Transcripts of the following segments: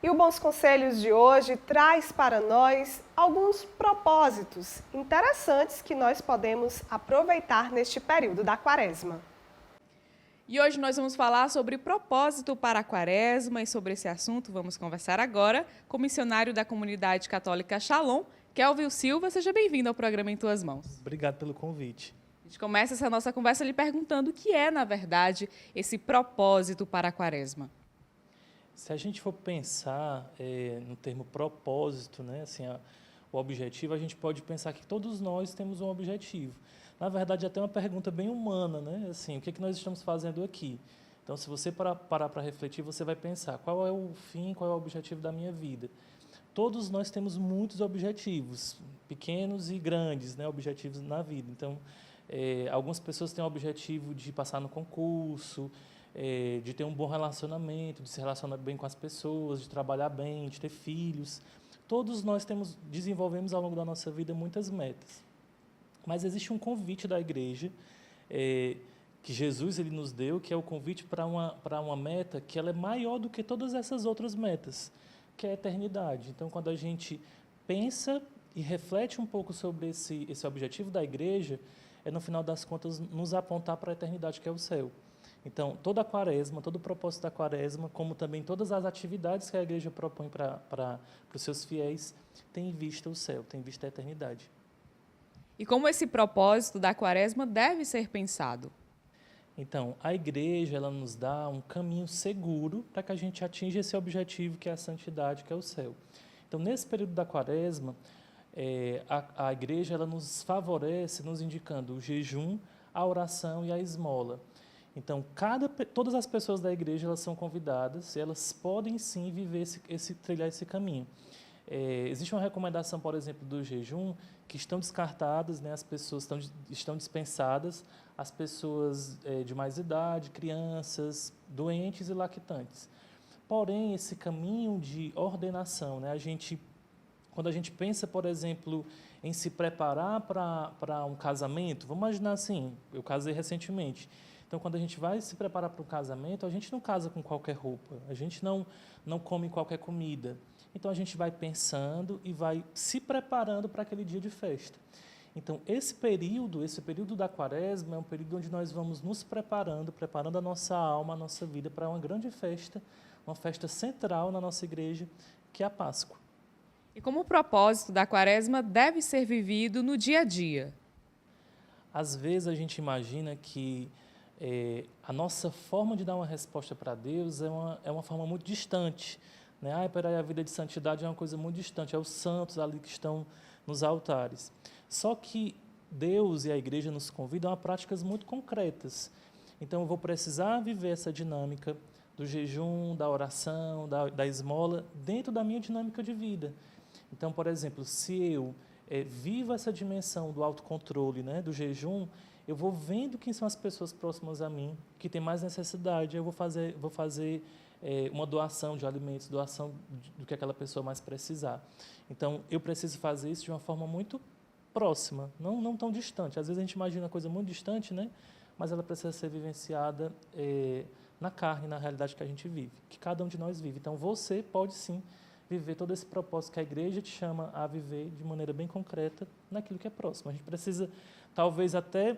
E o Bons Conselhos de hoje traz para nós alguns propósitos interessantes que nós podemos aproveitar neste período da Quaresma. E hoje nós vamos falar sobre propósito para a Quaresma, e sobre esse assunto vamos conversar agora com o missionário da comunidade católica Shalom, Kelvin Silva. Seja bem-vindo ao programa Em Tuas Mãos. Obrigado pelo convite. A gente começa essa nossa conversa lhe perguntando o que é, na verdade, esse propósito para a Quaresma. Se a gente for pensar no termo propósito, né, assim, o objetivo, a gente pode pensar que todos nós temos um objetivo. Na verdade, até uma pergunta bem humana, né? Assim, o que é que nós estamos fazendo aqui? Então, se você parar para refletir, você vai pensar, qual é o fim, qual é o objetivo da minha vida? Todos nós temos muitos objetivos, pequenos e grandes, né, objetivos na vida. Então, algumas pessoas têm o objetivo de passar no concurso, de ter um bom relacionamento, de se relacionar bem com as pessoas, de trabalhar bem, de ter filhos. Todos nós desenvolvemos ao longo da nossa vida muitas metas. Mas existe um convite da igreja que Jesus ele nos deu, que é o convite para uma meta que ela é maior do que todas essas outras metas, que é a eternidade. Então, quando a gente pensa e reflete um pouco sobre esse objetivo da igreja, no final das contas, nos apontar para a eternidade, que é o céu. Então, toda a Quaresma, todo o propósito da Quaresma, como também todas as atividades que a igreja propõe para os seus fiéis, tem em vista o céu, tem em vista a eternidade. E como esse propósito da Quaresma deve ser pensado? Então, a igreja ela nos dá um caminho seguro para que a gente atinja esse objetivo que é a santidade, que é o céu. Então, nesse período da Quaresma, a igreja ela nos favorece, nos indicando o jejum, a oração e a esmola. Então, todas as pessoas da igreja elas são convidadas, e elas podem sim viver trilhar esse caminho. Existe uma recomendação, por exemplo, do jejum, que estão descartadas, né, as pessoas estão dispensadas, as pessoas de mais idade, crianças, doentes e lactantes. Porém, esse caminho de ordenação, né, quando a gente pensa, por exemplo, em se preparar para um casamento, vamos imaginar assim, eu casei recentemente. Então, quando a gente vai se preparar para um casamento, a gente não casa com qualquer roupa, a gente não come qualquer comida. Então, a gente vai pensando e vai se preparando para aquele dia de festa. Então, esse período da Quaresma é um período onde nós vamos nos preparando a nossa alma, a nossa vida para uma grande festa, uma festa central na nossa igreja, que é a Páscoa. E como o propósito da Quaresma deve ser vivido no dia a dia? Às vezes, a gente imagina que a nossa forma de dar uma resposta para Deus é uma forma muito distante. Né? Peraí, a vida de santidade é uma coisa muito distante, é os santos ali que estão nos altares. Só que Deus e a igreja nos convidam a práticas muito concretas. Então, eu vou precisar viver essa dinâmica do jejum, da oração, da esmola, dentro da minha dinâmica de vida. Então, por exemplo, se eu vivo essa dimensão do autocontrole, né, do jejum, eu vou vendo quem são as pessoas próximas a mim, que têm mais necessidade, eu vou fazer uma doação de alimentos, doação do que aquela pessoa mais precisar. Então, eu preciso fazer isso de uma forma muito próxima, não tão distante. Às vezes a gente imagina uma coisa muito distante, né? Mas ela precisa ser vivenciada na carne, na realidade que a gente vive, que cada um de nós vive. Então, você pode sim viver todo esse propósito que a igreja te chama a viver de maneira bem concreta naquilo que é próximo. A gente precisa, talvez, até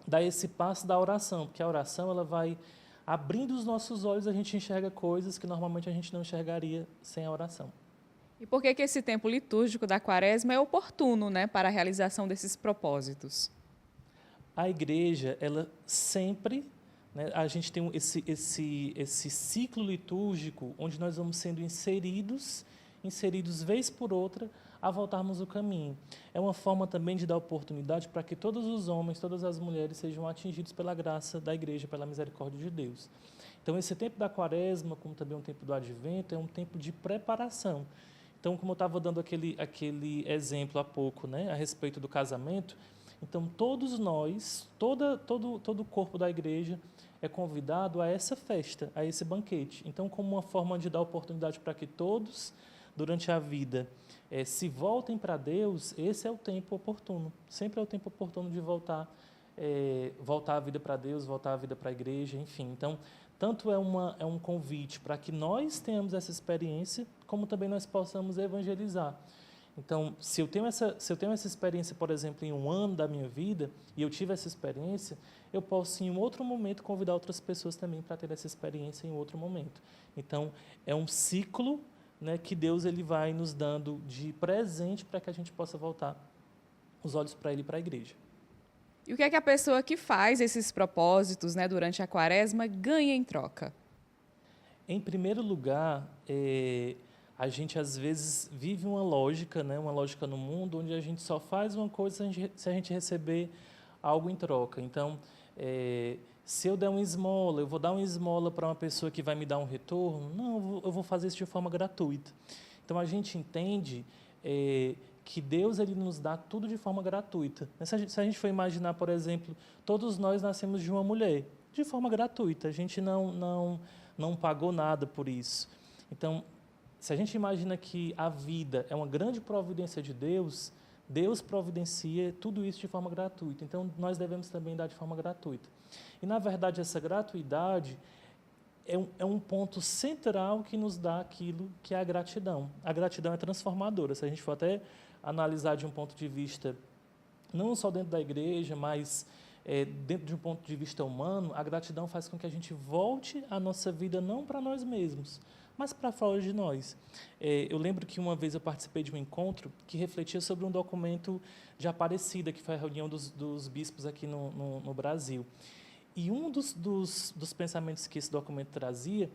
dar esse passo da oração, porque a oração ela vai abrindo os nossos olhos, a gente enxerga coisas que normalmente a gente não enxergaria sem a oração. E por que esse tempo litúrgico da Quaresma é oportuno, né, para a realização desses propósitos? A igreja, ela sempre, né, a gente tem esse ciclo litúrgico onde nós vamos sendo inseridos vez por outra, a voltarmos o caminho. É uma forma também de dar oportunidade para que todos os homens, todas as mulheres sejam atingidos pela graça da igreja, pela misericórdia de Deus. Então, esse tempo da Quaresma, como também um tempo do Advento, é um tempo de preparação. Então, como eu estava dando aquele exemplo há pouco, né, a respeito do casamento, então todos nós, todo o corpo da igreja é convidado a essa festa, a esse banquete. Então, como uma forma de dar oportunidade para que todos, durante a vida, se voltem para Deus, esse é o tempo oportuno. Sempre é o tempo oportuno de voltar voltar a vida para Deus, voltar a vida para a igreja, enfim. Então, tanto é um convite para que nós tenhamos essa experiência, como também nós possamos evangelizar. Então, se eu tenho essa experiência, por exemplo, em um ano da minha vida, e eu tive essa experiência, eu posso, em um outro momento, convidar outras pessoas também para ter essa experiência em outro momento. Então, é um ciclo, né, que Deus ele vai nos dando de presente para que a gente possa voltar os olhos para Ele e para a igreja. E o que é que a pessoa que faz esses propósitos, né, durante a quaresma ganha em troca? Em primeiro lugar, a gente às vezes vive uma lógica, né, uma lógica no mundo onde a gente só faz uma coisa se a gente receber algo em troca. Então, se eu der uma esmola, eu vou dar uma esmola para uma pessoa que vai me dar um retorno? Não, eu vou fazer isso de forma gratuita. Então, a gente entende que Deus ele nos dá tudo de forma gratuita. Se a gente for imaginar, por exemplo, todos nós nascemos de uma mulher, de forma gratuita. A gente não pagou nada por isso. Então, se a gente imagina que a vida é uma grande providência de Deus, Deus providencia tudo isso de forma gratuita. Então, nós devemos também dar de forma gratuita. E, na verdade, essa gratuidade é um ponto central que nos dá aquilo que é a gratidão. A gratidão é transformadora. Se a gente for até analisar de um ponto de vista, não só dentro da igreja, mas dentro de um ponto de vista humano, a gratidão faz com que a gente volte a nossa vida não para nós mesmos, mas para fora de nós. Eu lembro que uma vez eu participei de um encontro que refletia sobre um documento de Aparecida, que foi a reunião dos bispos aqui no Brasil. E um dos pensamentos que esse documento trazia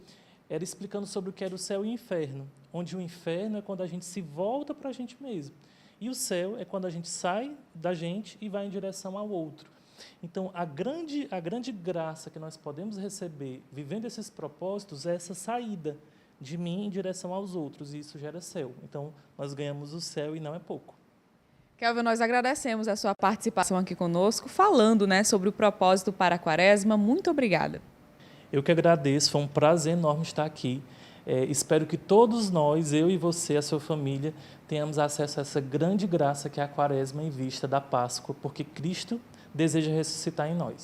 era explicando sobre o que era o céu e o inferno, onde o inferno é quando a gente se volta para a gente mesmo, e o céu é quando a gente sai da gente e vai em direção ao outro. Então, a grande graça que nós podemos receber vivendo esses propósitos é essa saída de mim em direção aos outros, e isso gera céu. Então, nós ganhamos o céu e não é pouco. Kelvin, nós agradecemos a sua participação aqui conosco, falando, né, sobre o propósito para a quaresma. Muito obrigada. Eu que agradeço, foi um prazer enorme estar aqui. Espero que todos nós, eu e você, a sua família, tenhamos acesso a essa grande graça que é a quaresma em vista da Páscoa, porque Cristo deseja ressuscitar em nós.